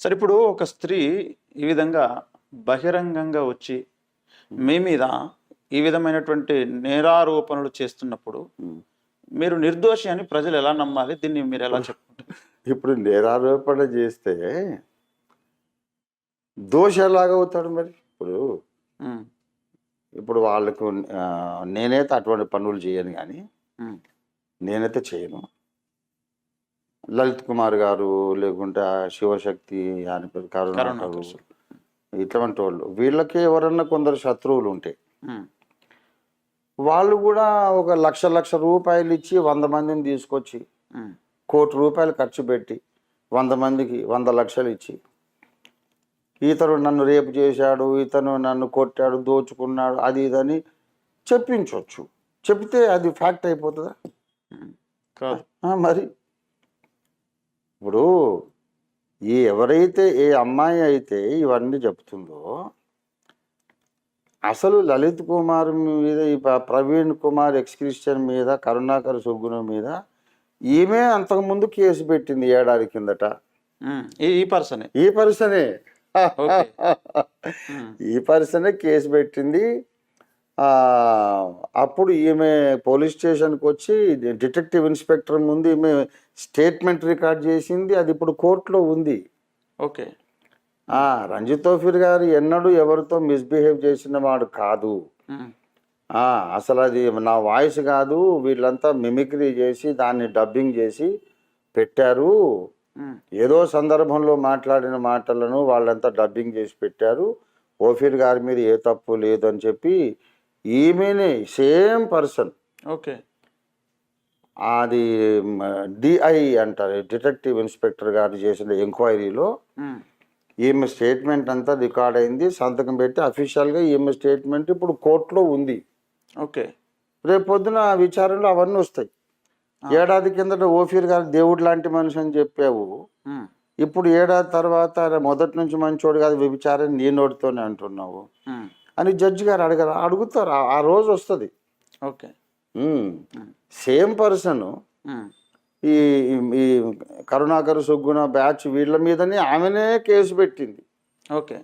సరే ఇప్పుడు ఒక స్త్రీ ఈ విధంగా బహిరంగంగా వచ్చి మీ మీద ఈ విధమైనటువంటి నేరారోపణలు చేస్తున్నప్పుడు ఉమ్. మీరు నిర్దోషి అని ప్రజలు ఎలా నమ్మాలి? దీన్ని మీరు ఎలా చెప్పుకుంటారు? ఇప్పుడు నేరారోపణ చేస్తే దోష ఎలాగవుతాడు మరి? ఇప్పుడు ఉమ్, ఇప్పుడు వాళ్ళకు నేనైతే అటువంటి పనులు చేయను, కానీ ఉమ్, నేనైతే చేయను. లలిత్ కుమార్ గారు, లేకుంటే ఆ శివశక్తి అని పేరు కరుణాకరు, కరుణాకర్. ఇటువంటి వాళ్ళు, వీళ్ళకి ఎవరన్నా కొందరు శత్రువులు ఉంటాయి. ఉమ్, వాళ్ళు కూడా ఒక లక్ష రూపాయలు ఇచ్చి 100 మందిని తీసుకొచ్చి ఉమ్, ₹1,00,00,000 ఖర్చు పెట్టి 100 మందికి 100 లక్షలు ఇచ్చి, ఇతను నన్ను రేపు చేశాడు, ఇతను నన్ను కొట్టాడు, దోచుకున్నాడు, అది ఇదని చెప్పించవచ్చు. చెప్తే అది ఫ్యాక్ట్ అయిపోతుందా? కాదు. మరి ఇప్పుడు ఎవరైతే ఏ అమ్మాయి అయితే ఇవన్నీ చెప్తుందో, అసలు లలిత్ కుమార్ మీద, ఈ ప్రవీణ్ కుమార్ ఎక్స్ క్రిస్టియన్ మీద, కరుణాకర్ సుగ్గుణ మీద ఈమె అంతకుముందు కేసు పెట్టింది ఏడాది కిందట. ఈ పర్సనే ఈ పర్సనే ఓకే. ఈ పర్సనే కేసు పెట్టింది. అప్పుడు ఈమె పోలీస్ స్టేషన్కి వచ్చి డిటెక్టివ్ ఇన్స్పెక్టర్ ముందు ఈమె స్టేట్మెంట్ రికార్డ్ చేసింది. అది ఇప్పుడు కోర్టులో ఉంది. ఓకే. రంజిత్ తోఫీర్ గారు ఎన్నడూ ఎవరితో మిస్బిహేవ్ చేసిన వాడు కాదు. అసలు అది నా వాయిస్ కాదు, వీళ్ళంతా మిమిక్రీ చేసి దాన్ని డబ్బింగ్ చేసి పెట్టారు. ఏదో సందర్భంలో మాట్లాడిన మాటలను వాళ్ళంతా డబ్బింగ్ చేసి పెట్టారు. ఓఫీర్ గారి మీద ఏ తప్పు లేదు అని చెప్పి ఈమెనే సేమ్ పర్సన్, ఓకే, అది డిఐ అంటారు, డిటెక్టివ్ ఇన్స్పెక్టర్ గారు చేసిన ఎంక్వైరీలో ఈమె స్టేట్మెంట్ అంతా రికార్డ్ అయింది. సంతకం పెట్టి అఫీషియల్గా ఈమె స్టేట్మెంట్ ఇప్పుడు కోర్టులో ఉంది. ఓకే. రేపు పొద్దున విచారణలో అవన్నీ వస్తాయి. ఏడాది కిందట ఓఫీర్ గారు దేవుడు లాంటి మనిషి అని చెప్పావు, ఇప్పుడు ఏడాది తర్వాత మొదటి నుంచి మంచోడు కాదు, వ్యభిచారం నీ నోటితోనే అంటున్నావు అని జడ్జి గారు అడుగుతారు. ఆ రోజు వస్తుంది. ఓకే. సేమ్ పర్సన్ ఈ ఈ కరుణాకర్ సుగ్గుణ బ్యాచ్ వీళ్ళ మీదనే ఆమెనే కేసు పెట్టింది. ఓకే.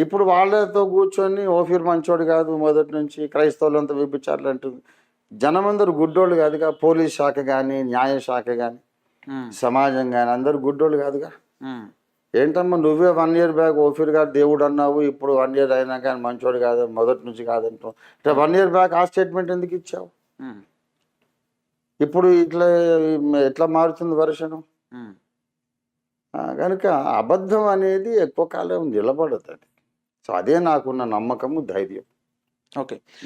ఇప్పుడు వాళ్ళతో కూర్చొని ఓఫీర్ మంచోడు కాదు, మొదటి నుంచి క్రైస్తవులంతా వ్యభిచారులు అంటుంది. జనమందరూ గుడ్డోళ్ళు కాదుగా, పోలీస్ శాఖ కానీ, న్యాయ శాఖ కానీ, సమాజం కానీ అందరూ గుడ్డోళ్ళు కాదుగా. ఏంటమ్మా నువ్వే 1 year బ్యాక్ ఓఫీర్ గారు దేవుడు అన్నావు, ఇప్పుడు 1 year అయినా కానీ మంచోడు కాదు, మొదటి నుంచి కాదంటావు. 1 year బ్యాక్ ఆ స్టేట్మెంట్ ఎందుకు ఇచ్చావు? ఇప్పుడు ఎట్లా మారుతుంది వర్షను? కనుక అబద్ధం అనేది ఎక్కువ కాలం నిలబడుతుంది. సో అదే నాకున్న నమ్మకము, ధైర్యం. ఓకే.